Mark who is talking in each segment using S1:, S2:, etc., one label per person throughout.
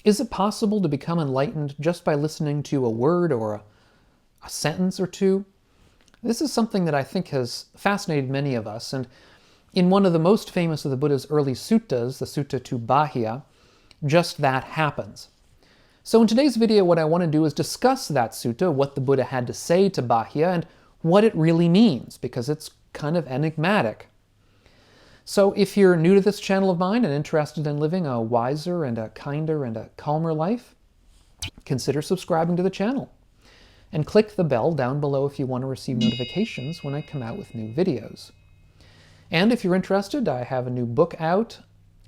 S1: Is it possible to become enlightened just by listening to a word or a sentence or two? This is something that I think has fascinated many of us, and in one of the most famous of the Buddha's early suttas, the Sutta to Bāhiya, just that happens. So in today's video, what I want to do is discuss that sutta, what the Buddha had to say to Bāhiya, and what it really means, because it's kind of enigmatic. So if you're new to this channel of mine and interested in living a wiser and a kinder and a calmer life, consider subscribing to the channel. And click the bell down below if you want to receive notifications when I come out with new videos. And if you're interested, I have a new book out.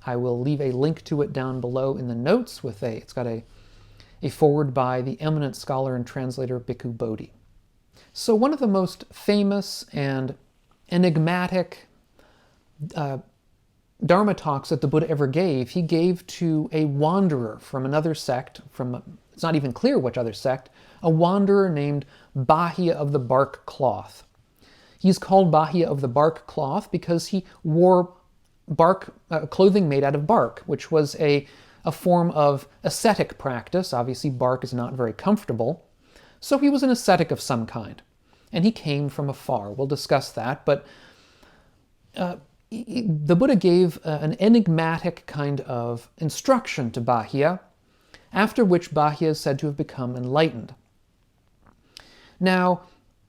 S1: I will leave a link to it down below in the notes with it's got a foreword by the eminent scholar and translator Bhikkhu Bodhi. So one of the most famous and enigmatic Dharma talks that the Buddha ever gave, he gave to a wanderer from another sect, it's not even clear which other sect, a wanderer named Bāhiya of the bark cloth. He's called Bāhiya of the bark cloth because he wore clothing made out of bark, which was a form of ascetic practice. Obviously, bark is not very comfortable. So he was an ascetic of some kind. And he came from afar. We'll discuss that. But the Buddha gave an enigmatic kind of instruction to Bāhiya, after which Bāhiya is said to have become enlightened. Now,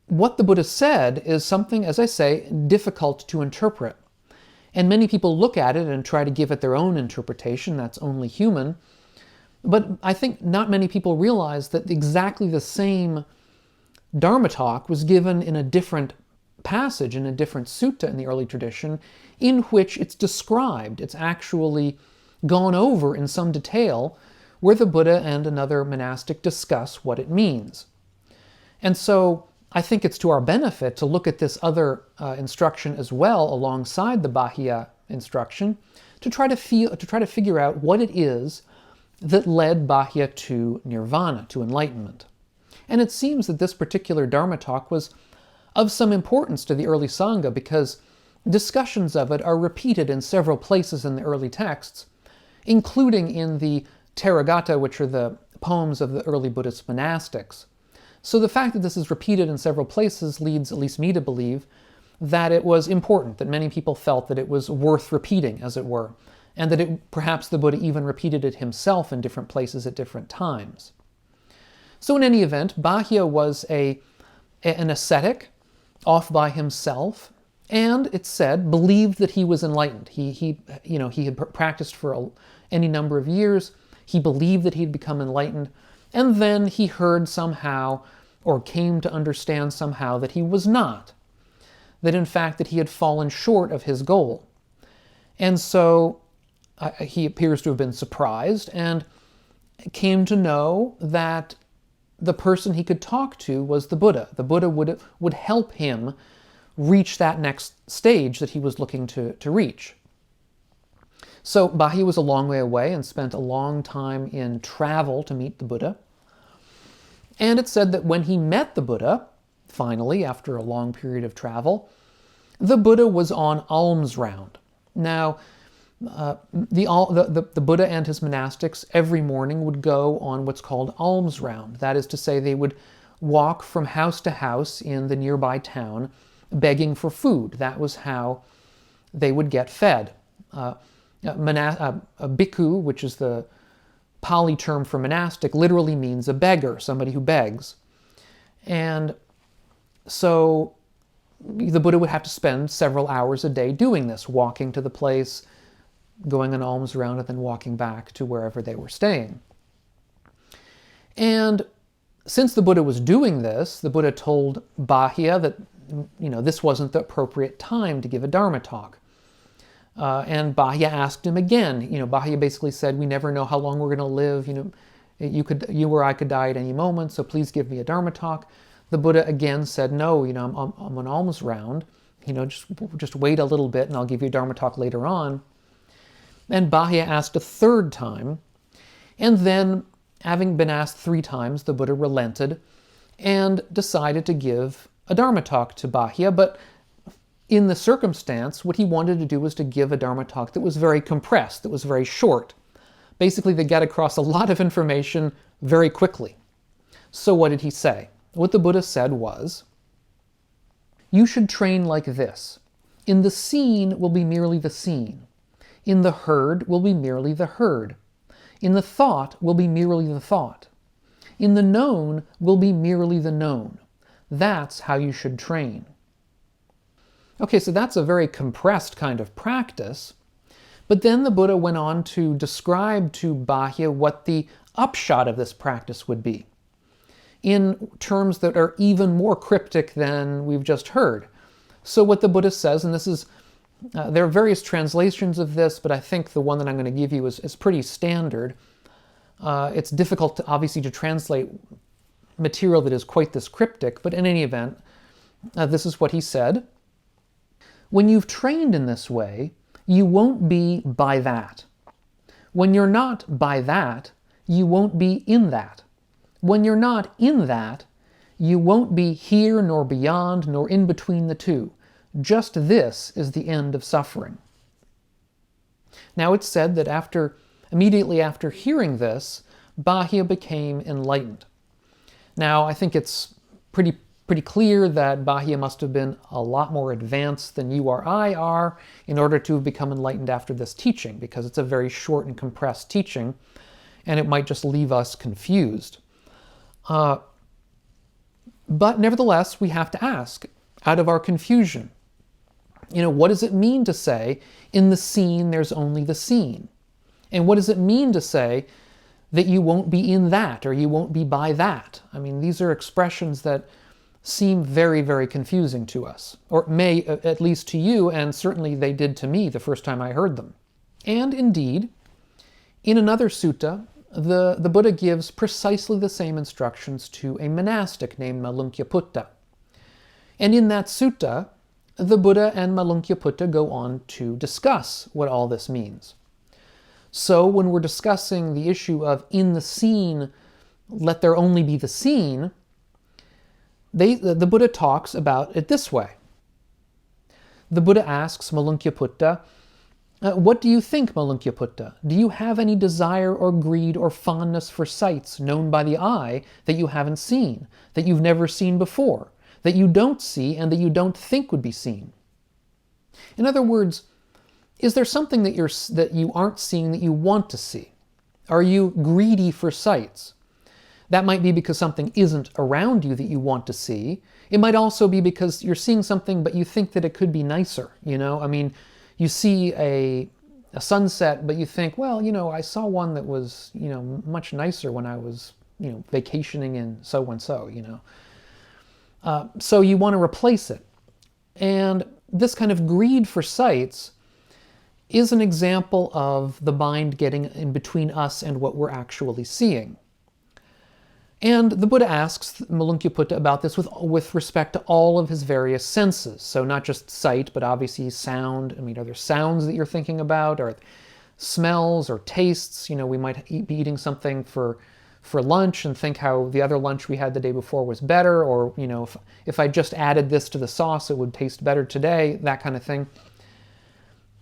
S1: what the Buddha said is something, as I say, difficult to interpret. And many people look at it and try to give it their own interpretation. That's only human. But I think not many people realize that exactly the same Dharma talk was given in a different passage, in a different sutta in the early tradition, in which it's described. It's actually gone over in some detail, where the Buddha and another monastic discuss what it means. And so I think it's to our benefit to look at this other instruction as well alongside the Bāhiya instruction to try to figure out what it is that led Bāhiya to Nirvana, to enlightenment. And it seems that this particular Dharma talk was of some importance to the early Sangha because discussions of it are repeated in several places in the early texts, including in the Theragatha, which are the poems of the early Buddhist monastics. So the fact that this is repeated in several places leads at least me to believe that it was important, that many people felt that it was worth repeating, as it were, and that perhaps the Buddha even repeated it himself in different places at different times. So in any event, Bāhiya was an ascetic, off by himself, and it's said, believed that he was enlightened. He had practiced for any number of years. He believed that he'd become enlightened. And then he heard somehow, or came to understand somehow, that he was not. That in fact that he had fallen short of his goal. And so he appears to have been surprised and came to know that the person he could talk to was the Buddha. The Buddha would help him reach that next stage that he was looking to reach. So Bāhiya was a long way away and spent a long time in travel to meet the Buddha. And it's said that when he met the Buddha, finally, after a long period of travel, the Buddha was on alms round. Now, the Buddha and his monastics every morning would go on what's called alms round. That is to say, they would walk from house to house in the nearby town begging for food. That was how they would get fed. A bhikkhu, which is the Pali term for monastic, literally means a beggar, somebody who begs. And so the Buddha would have to spend several hours a day doing this, walking to the place, going an alms round, and then walking back to wherever they were staying. And since the Buddha was doing this, the Buddha told Bāhiya that this wasn't the appropriate time to give a Dharma talk. And Bāhiya asked him again. Bāhiya basically said, "We never know how long we're going to live. You or I could die at any moment, so please give me a Dharma talk." The Buddha again said, "No, I'm on alms round. Just wait a little bit, and I'll give you a Dharma talk later on." And Bāhiya asked a third time, and then, having been asked 3 times, the Buddha relented and decided to give a Dharma talk to Bāhiya, but in the circumstance, what he wanted to do was to give a Dharma talk that was very compressed, that was very short, Basically, they get across a lot of information very quickly. So what did he say? What the Buddha said was, you should train like this. In the seen will be merely the seen. In the heard will be merely the heard. In the thought will be merely the thought. In the known will be merely the known. That's how you should train. Okay, so that's a very compressed kind of practice. But then the Buddha went on to describe to Bāhiya what the upshot of this practice would be, in terms that are even more cryptic than we've just heard. So what the Buddha says, and this is, there are various translations of this, but I think the one that I'm going to give you is pretty standard. It's difficult, obviously, to translate material that is quite this cryptic, but in any event, this is what he said. When you've trained in this way, you won't be by that. When you're not by that, you won't be in that. When you're not in that, you won't be here nor beyond nor in between the two. Just this is the end of suffering. Now it's said that immediately after hearing this, Bāhiya became enlightened. Now I think it's pretty clear that Bāhiya must have been a lot more advanced than you or I are in order to have become enlightened after this teaching, because it's a very short and compressed teaching, and it might just leave us confused. But nevertheless, we have to ask, out of our confusion, what does it mean to say, in the seen there's only the seen? And what does it mean to say that you won't be in that, or you won't be by that? I mean, these are expressions that seem very, very confusing to us, or may, at least to you, and certainly they did to me the first time I heard them. And indeed, in another sutta, the Buddha gives precisely the same instructions to a monastic named Māluṅkyaputta. And in that sutta, the Buddha and Māluṅkyaputta go on to discuss what all this means. So when we're discussing the issue of in the seen, let there only be the seen, the Buddha talks about it this way. The Buddha asks Māluṅkyaputta, what do you think, Māluṅkyaputta? Do you have any desire or greed or fondness for sights known by the eye that you haven't seen, that you've never seen before, that you don't see and that you don't think would be seen? In other words, is there something that you aren't seeing that you want to see? Are you greedy for sights? That might be because something isn't around you that you want to see. It might also be because you're seeing something but you think that it could be nicer, I mean, you see a sunset, but you think, well, I saw one that was, much nicer when I was, vacationing in so-and-so, So you want to replace it. And this kind of greed for sights is an example of the mind getting in between us and what we're actually seeing. And the Buddha asks Māluṅkyaputta about this with respect to all of his various senses. So not just sight, but obviously sound. I mean, are there sounds that you're thinking about? Are smells or tastes? We might be eating something for lunch and think how the other lunch we had the day before was better, or, if I just added this to the sauce, it would taste better today, that kind of thing.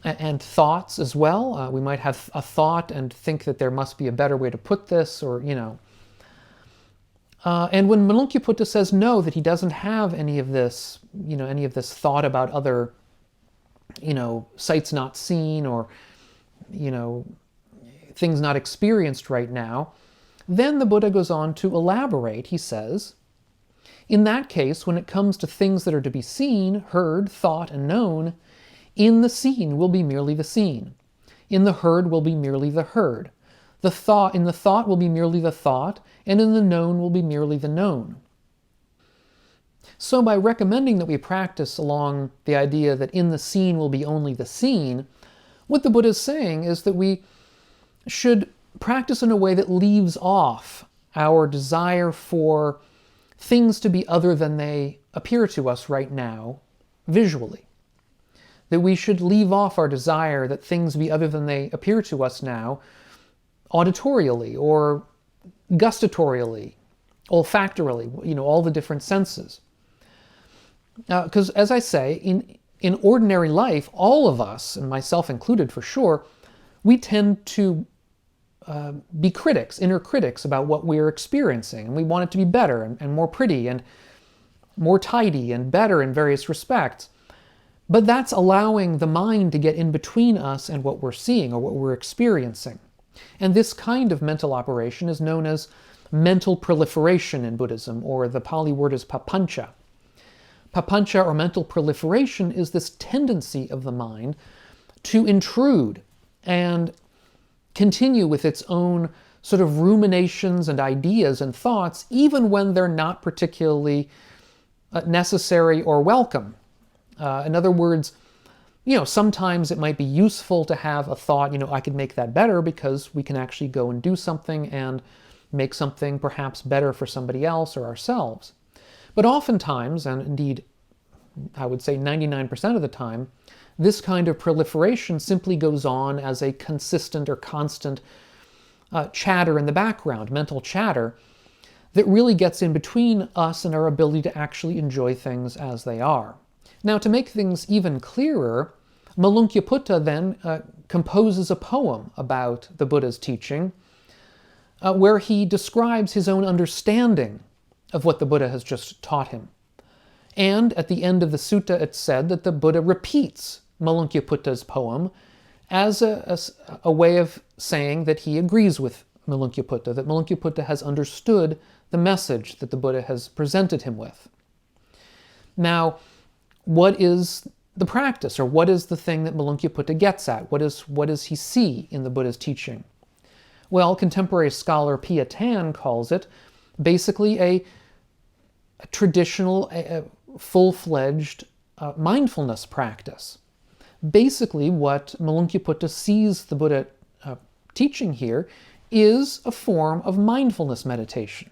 S1: And thoughts as well. We might have a thought and think that there must be a better way to put this, or, and when Māluṅkyaputta says no, that he doesn't have any of this thought about other, sights not seen or, things not experienced right now, then the Buddha goes on to elaborate. He says, in that case, when it comes to things that are to be seen, heard, thought, and known, in the seen will be merely the seen. In the heard will be merely the heard. In the thought will be merely the thought, and in the known will be merely the known. So by recommending that we practice along the idea that in the seen will be only the seen, what the Buddha is saying is that we should practice in a way that leaves off our desire for things to be other than they appear to us right now, visually. That we should leave off our desire that things be other than they appear to us now, auditorially or gustatorially, olfactorily, all the different senses. Because as I say, in ordinary life, all of us, and myself included for sure, we tend to be critics, inner critics about what we're experiencing, and we want it to be better and more pretty and more tidy and better in various respects. But that's allowing the mind to get in between us and what we're seeing or what we're experiencing. And this kind of mental operation is known as mental proliferation in Buddhism, or the Pali word is papañca. Papañca, or mental proliferation, is this tendency of the mind to intrude and continue with its own sort of ruminations and ideas and thoughts, even when they're not particularly necessary or welcome. In other words, sometimes it might be useful to have a thought, I could make that better, because we can actually go and do something and make something perhaps better for somebody else or ourselves. But oftentimes, and indeed I would say 99% of the time, this kind of proliferation simply goes on as a consistent or constant chatter in the background, mental chatter, that really gets in between us and our ability to actually enjoy things as they are. Now, to make things even clearer, Māluṅkyaputta then composes a poem about the Buddha's teaching, where he describes his own understanding of what the Buddha has just taught him. And at the end of the sutta, it's said that the Buddha repeats Māluṅkyaputta's poem as a way of saying that he agrees with Māluṅkyaputta, that Māluṅkyaputta has understood the message that the Buddha has presented him with. Now, what is the practice, or what is the thing that Māluṅkyaputta gets at? What does he see in the Buddha's teaching? Well, contemporary scholar Pia Tan calls it basically a traditional, full-fledged mindfulness practice. Basically, what Māluṅkyaputta sees the Buddha teaching here is a form of mindfulness meditation.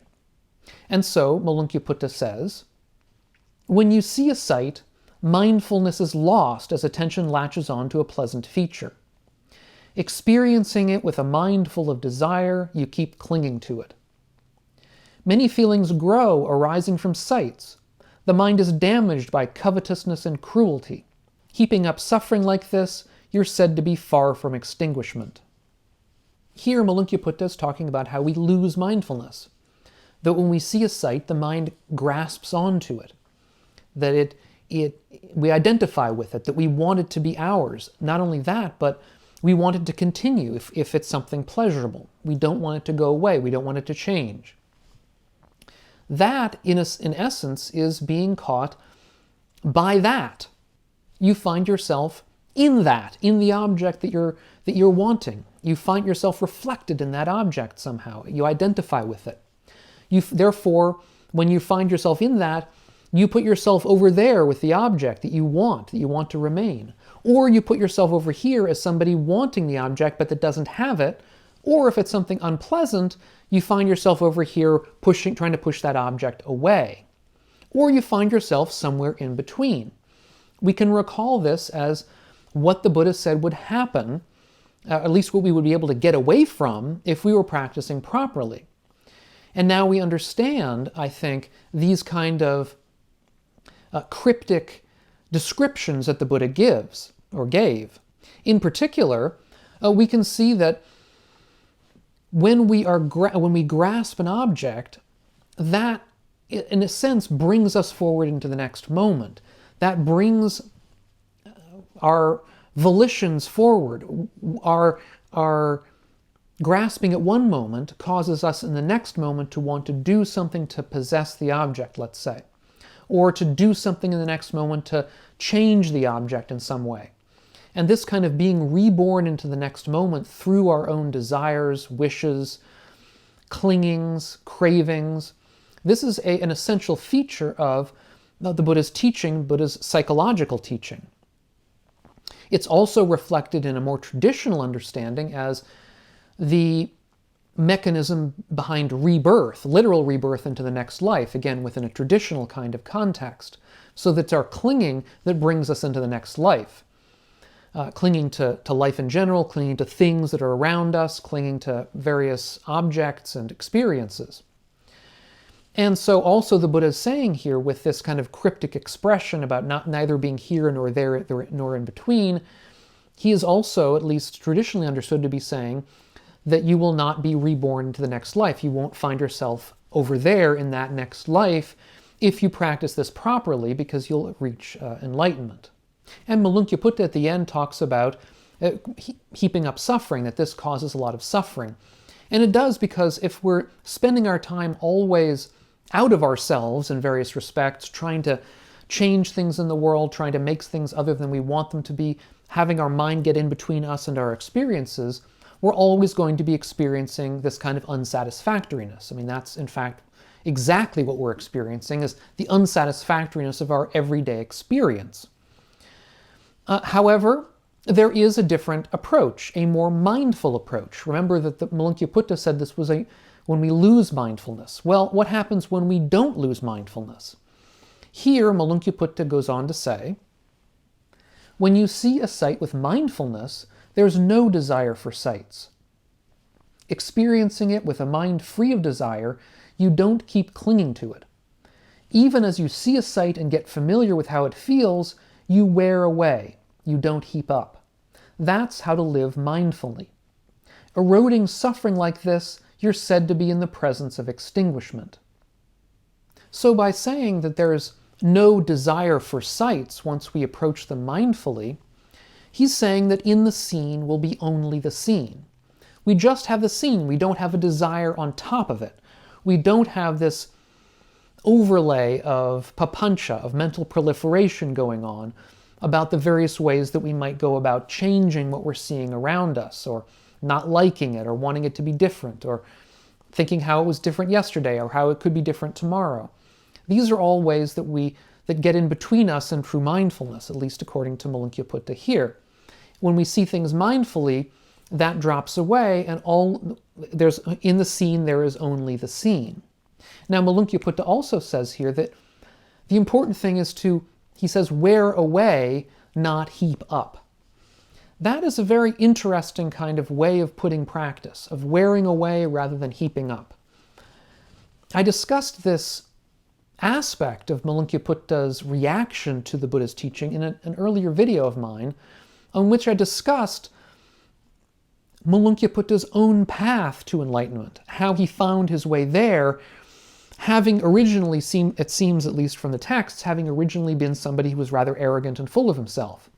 S1: And so, Māluṅkyaputta says, when you see a sight, mindfulness is lost as attention latches on to a pleasant feature. Experiencing it with a mind full of desire, you keep clinging to it. Many feelings grow arising from sights. The mind is damaged by covetousness and cruelty. Heaping up suffering like this, you're said to be far from extinguishment. Here, Māluṅkyaputta is talking about how we lose mindfulness. That when we see a sight, the mind grasps onto it. That we identify with it, that we want it to be ours. Not only that, but we want it to continue if it's something pleasurable. We don't want it to go away. We don't want it to change. That, in essence, is being caught by that. You find yourself in that, in the object that you're wanting. You find yourself reflected in that object somehow. You identify with it. Therefore, when you find yourself in that, you put yourself over there with the object that you want to remain. Or you put yourself over here as somebody wanting the object but that doesn't have it. Or if it's something unpleasant, you find yourself over here trying to push that object away. Or you find yourself somewhere in between. We can recall this as what the Buddha said would happen, at least what we would be able to get away from if we were practicing properly. And now we understand, I think, these kind of cryptic descriptions that the Buddha gives, or gave. In particular, we can see that when we grasp an object, that, in a sense, brings us forward into the next moment. That brings our volitions forward. Our grasping at one moment causes us in the next moment to want to do something to possess the object, let's say. Or to do something in the next moment to change the object in some way. And this kind of being reborn into the next moment through our own desires, wishes, clingings, cravings, this is an essential feature of the Buddha's teaching, Buddha's psychological teaching. It's also reflected in a more traditional understanding as the mechanism behind rebirth, literal rebirth into the next life, again within a traditional kind of context. So that's our clinging that brings us into the next life. Clinging to life in general, clinging to things that are around us, clinging to various objects and experiences. And so also the Buddha is saying here with this kind of cryptic expression about neither being here nor there nor in between, he is also, at least traditionally understood to be saying, that you will not be reborn into the next life. You won't find yourself over there in that next life if you practice this properly, because you'll reach enlightenment. And Māluṅkyaputta at the end talks about heaping up suffering, that this causes a lot of suffering. And it does, because if we're spending our time always out of ourselves in various respects, trying to change things in the world, trying to make things other than we want them to be, having our mind get in between us and our experiences, we're always going to be experiencing this kind of unsatisfactoriness. I mean, that's in fact exactly what we're experiencing, is the unsatisfactoriness of our everyday experience. However, there is a different approach, a more mindful approach. Remember that the Māluṅkyaputta said this was when we lose mindfulness. Well, what happens when we don't lose mindfulness? Here, Māluṅkyaputta goes on to say, when you see a sight with mindfulness, there's no desire for sights. Experiencing it with a mind free of desire, you don't keep clinging to it. Even as you see a sight and get familiar with how it feels, you wear away, you don't heap up. That's how to live mindfully. Eroding suffering like this, you're said to be in the presence of extinguishment. So by saying that there's no desire for sights once we approach them mindfully, he's saying that in the scene will be only the scene. We just have the scene, we don't have a desire on top of it. We don't have this overlay of papañca, of mental proliferation going on about the various ways that we might go about changing what we're seeing around us, or not liking it, or wanting it to be different, or thinking how it was different yesterday, or how it could be different tomorrow. These are all ways that get in between us and true mindfulness, at least according to Māluṅkyaputta here. When we see things mindfully, that drops away, and in the scene there is only the scene. Now Māluṅkyaputta also says here that the important thing is to, he says, wear away, not heap up. That is a very interesting kind of way of putting practice, of wearing away rather than heaping up. I discussed this aspect of Māluṅkyaputta's reaction to the Buddha's teaching in an earlier video of mine, on which I discussed Māluṅkyaputta's own path to enlightenment, how he found his way there, having originally, it seems at least from the texts, having originally been somebody who was rather arrogant and full of himself.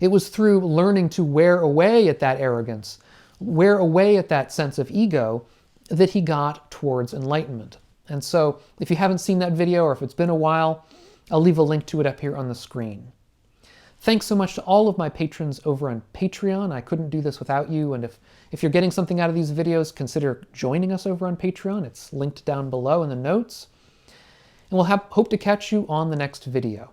S1: It was through learning to wear away at that arrogance, wear away at that sense of ego, that he got towards enlightenment. And so, if you haven't seen that video, or if it's been a while, I'll leave a link to it up here on the screen. Thanks so much to all of my patrons over on Patreon. I couldn't do this without you, and if you're getting something out of these videos, consider joining us over on Patreon. It's linked down below in the notes. And we'll hope to catch you on the next video.